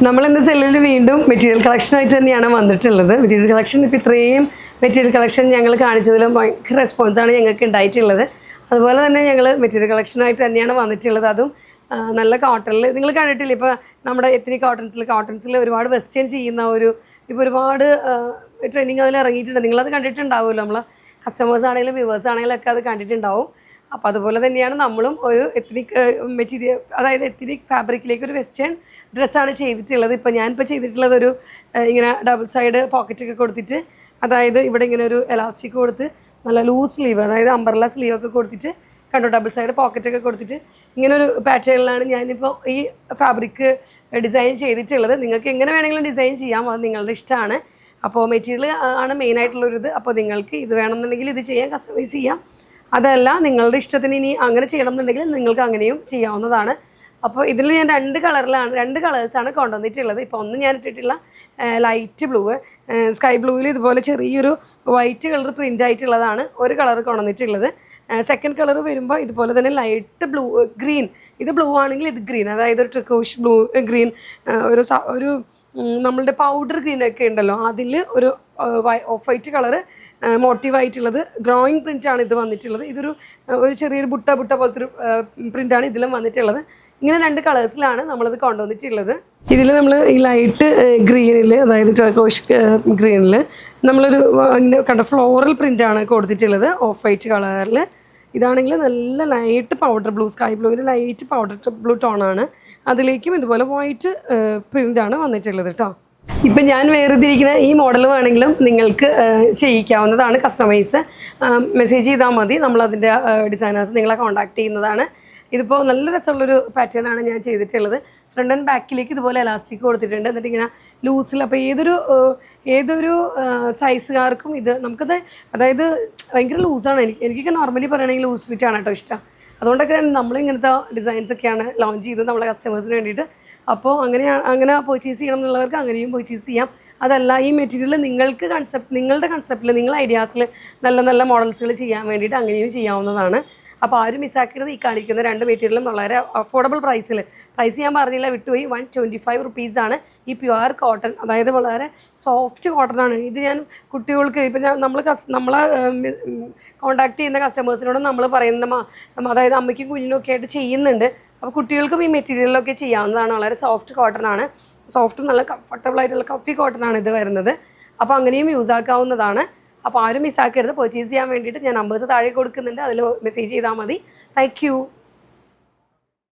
നമ്മളിന്ന് സെല്ലിൽ വീണ്ടും മെറ്റീരിയൽ കളക്ഷനായിട്ട് തന്നെയാണ് വന്നിട്ടുള്ളത്. മെറ്റീരിയൽ കളക്ഷൻ ഇപ്പോൾ ഇത്രയും മെറ്റീരിയൽ കളക്ഷൻ ഞങ്ങൾ കാണിച്ചതിലും ഭയങ്കര റെസ്പോൺസാണ് ഞങ്ങൾക്ക് ഉണ്ടായിട്ടുള്ളത്. അതുപോലെ തന്നെ ഞങ്ങൾ മെറ്റീരിയൽ കളക്ഷനായിട്ട് തന്നെയാണ് വന്നിട്ടുള്ളത്. അതും നല്ല കോട്ടണിൽ നിങ്ങൾ കണ്ടിട്ടില്ല. ഇപ്പോൾ നമ്മുടെ എത്നിക് കോട്ടൺസിൽ ഒരുപാട് വെസ്റ്റേൺ ചെയ്യുന്ന ഇപ്പോൾ ഒരുപാട് ട്രെൻഡിങ് അതിൽ ഇറങ്ങിയിട്ടുണ്ട്. നിങ്ങളത് കണ്ടിട്ടുണ്ടാവുമല്ലോ. നമ്മൾ കസ്റ്റമേഴ്സ് ആണെങ്കിലും വ്യൂവേഴ്സ് ആണെങ്കിലും ഒക്കെ അത് കണ്ടിട്ടുണ്ടാവും. അപ്പോൾ അതുപോലെ തന്നെയാണ് നമ്മളും ഒരു എത്നിക് മെറ്റീരിയൽ, അതായത് എത്നിക് ഫാബ്രിക്കിലേക്ക് ഒരു വെസ്റ്റേൺ ഡ്രസ്സാണ് ചെയ്തിട്ടുള്ളത്. ഇപ്പോൾ ഞാനിപ്പോൾ ചെയ്തിട്ടുള്ളത് ഇങ്ങനെ ഡബിൾ സൈഡ് പോക്കറ്റൊക്കെ കൊടുത്തിട്ട്, അതായത് ഇവിടെ ഇങ്ങനെ ഒരു എലാസ്റ്റിക് കൊടുത്ത് നല്ല ലൂസ് സ്ലീവ്, അതായത് അംബ്രല്ല സ്ലീവൊക്കെ കൊടുത്തിട്ട് കണ്ടോ, ഡബിൾ സൈഡ് പോക്കറ്റൊക്കെ കൊടുത്തിട്ട് ഇങ്ങനൊരു പാറ്റേണിലാണ് ഞാനിപ്പോൾ ഈ ഫാബ്രിക് ഡിസൈൻ ചെയ്തിട്ടുള്ളത്. നിങ്ങൾക്ക് എങ്ങനെ വേണമെങ്കിലും ഡിസൈൻ ചെയ്യാം, അത് നിങ്ങളുടെ ഇഷ്ടമാണ്. അപ്പോൾ മെറ്റീരിയൽ ആണ് മെയിനായിട്ടുള്ളൊരിത്. അപ്പോൾ നിങ്ങൾക്ക് ഇത് വേണമെന്നുണ്ടെങ്കിൽ ഇത് ചെയ്യാൻ, കസ്റ്റമൈസ് ചെയ്യാം. അതല്ല നിങ്ങളുടെ ഇഷ്ടത്തിന് ഇനി അങ്ങനെ ചെയ്യണം എന്നുണ്ടെങ്കിൽ നിങ്ങൾക്ക് അങ്ങനെയും ചെയ്യാവുന്നതാണ്. അപ്പോൾ ഇതിൽ ഞാൻ രണ്ട് കളേഴ്സാണ് കൊണ്ടുവന്നിട്ടുള്ളത്. ഇപ്പോൾ ഒന്ന് ഞാൻ ഇട്ടിട്ടുള്ള ലൈറ്റ് ബ്ലൂ, സ്കൈ ബ്ലൂവിൽ ഇതുപോലെ ചെറിയൊരു വൈറ്റ് കളർ പ്രിൻ്റ് ആയിട്ടുള്ളതാണ് ഒരു കളർ കൊണ്ടുവന്നിട്ടുള്ളത്. സെക്കൻഡ് കളർ വരുമ്പോൾ ഇതുപോലെ തന്നെ ലൈറ്റ് ബ്ലൂ, ഗ്രീൻ, ഇത് ബ്ലൂ ആണെങ്കിൽ ഇത് ഗ്രീൻ, അതായത് ഒരു ട്രിക്കോഷ് ബ്ലൂ ഗ്രീൻ, ഒരു നമ്മളുടെ പൗഡർ ഗ്രീനൊക്കെ ഉണ്ടല്ലോ, അതിൽ ഒരു ഓഫ് വൈറ്റ് കളറ് മോട്ടീവായിട്ടുള്ളത് ഡ്രോയിങ് പ്രിൻ്റാണ് ഇത് വന്നിട്ടുള്ളത്. ഒരു ചെറിയൊരു ബുട്ട പോലത്തെ ഒരു പ്രിൻ്റാണ് ഇതിലും വന്നിട്ടുള്ളത്. ഇങ്ങനെ രണ്ട് കളേഴ്സിലാണ് നമ്മളത് കൊണ്ടുവന്നിട്ടുള്ളത്. ഇതിൽ നമ്മൾ ഈ ലൈറ്റ് ഗ്രീനിൽ, അതായത് ടർക്കോഷ് ഗ്രീനിൽ നമ്മളൊരു ഇങ്ങനെ കണ്ട ഫ്ലോറൽ പ്രിൻ്റാണ് കൊടുത്തിട്ടുള്ളത് ഓഫ് വൈറ്റ് കളറിൽ. ഇതാണെങ്കിൽ നല്ല ലൈറ്റ് പൗഡർ ബ്ലൂ, സ്കൈ ബ്ലൂവിൽ ലൈറ്റ് പൗഡർ ബ്ലൂ ടോണാണ്. അതിലേക്കും ഇതുപോലെ വൈറ്റ് പ്രിൻ്റാണ് വന്നിട്ടുള്ളത് കേട്ടോ. ഇപ്പം ഞാൻ വേർതിരിക്കുന്ന ഈ മോഡൽ വേണമെങ്കിലും നിങ്ങൾക്ക് ചെയ്യിക്കാവുന്നതാണ്. കസ്റ്റമൈസ് മെസ്സേജ് ചെയ്താൽ മതി, നമ്മളതിൻ്റെ ഡിസൈനേഴ്സ് നിങ്ങളെ കോൺടാക്ട് ചെയ്യുന്നതാണ്. ഇതിപ്പോൾ നല്ല രസമുള്ളൊരു പാറ്റേണാണ് ഞാൻ ചെയ്തിട്ടുള്ളത്. ഫ്രണ്ട് ആൻഡ് ബാക്കിലേക്ക് ഇതുപോലെ എലാസ്റ്റിക് കൊടുത്തിട്ടുണ്ട്. എന്നിട്ട് ഇങ്ങനെ ലൂസിൽ, അപ്പോൾ ഏതൊരു സൈസുകാർക്കും ഇത് നമുക്കത്, അതായത് ഭയങ്കര ലൂസാണ്. എനിക്കൊക്കെ നോർമലി പറയുകയാണെങ്കിൽ ലൂസ് ഫിറ്റാണ് കേട്ടോ ഇഷ്ടം. അതുകൊണ്ടൊക്കെ നമ്മളിങ്ങനത്തെ ഡിസൈൻസൊക്കെയാണ് ലോഞ്ച് ചെയ്തത് നമ്മളെ കസ്റ്റമേഴ്സിന് വേണ്ടിയിട്ട്. അപ്പോൾ അങ്ങനെ പർച്ചേസ് ചെയ്യണം എന്നുള്ളവർക്ക് അങ്ങനെയും പർച്ചേസ് ചെയ്യാം. അതല്ല, ഈ മെറ്റീരിയൽ നിങ്ങളുടെ കൺസെപ്റ്റിൽ, നിങ്ങളുടെ ഐഡിയാസിൽ നല്ല നല്ല മോഡൽസുകൾ ചെയ്യാൻ വേണ്ടിയിട്ട് അങ്ങനെയും ചെയ്യാവുന്നതാണ്. അപ്പോൾ ആരും മിസ്സാക്കരുത്. ഈ കാണിക്കുന്ന രണ്ട് മെറ്റീരിയലും വളരെ അഫോർഡബിൾ പ്രൈസ് ഞാൻ പറഞ്ഞില്ല, വിട്ടുപോയി. 125 റുപ്പീസാണ് ഈ പ്യുവർ കോട്ടൺ, അതായത് വളരെ സോഫ്റ്റ് കോട്ടണാണ് ഇത്. ഞാൻ കുട്ടികൾക്ക്, ഇപ്പം നമ്മളെ കോൺടാക്ട് ചെയ്യുന്ന കസ്റ്റമേഴ്സിനോടും നമ്മൾ പറയുന്ന, അതായത് അമ്മയ്ക്കും കുഞ്ഞിനും ഒക്കെ ആയിട്ട് ചെയ്യുന്നുണ്ട്. അപ്പോൾ കുട്ടികൾക്കും ഈ മെറ്റീരിയലൊക്കെ ചെയ്യാവുന്നതാണ്. വളരെ സോഫ്റ്റ് കോട്ടണാണ്, സോഫ്റ്റും നല്ല കംഫർട്ടബിൾ ആയിട്ടുള്ള കഫി കോട്ടണാണ് ഇത് വരുന്നത്. അപ്പോൾ അങ്ങനെയും യൂസ് ആക്കാവുന്നതാണ്. അപ്പോൾ ആരും മിസ്സാക്കരുത്. പർച്ചേസ് ചെയ്യാൻ വേണ്ടിയിട്ട് ഞാൻ നമ്പേഴ്സ് താഴെ കൊടുക്കുന്നുണ്ട്, അതിൽ മെസ്സേജ് ചെയ്താൽ മതി. Thank you.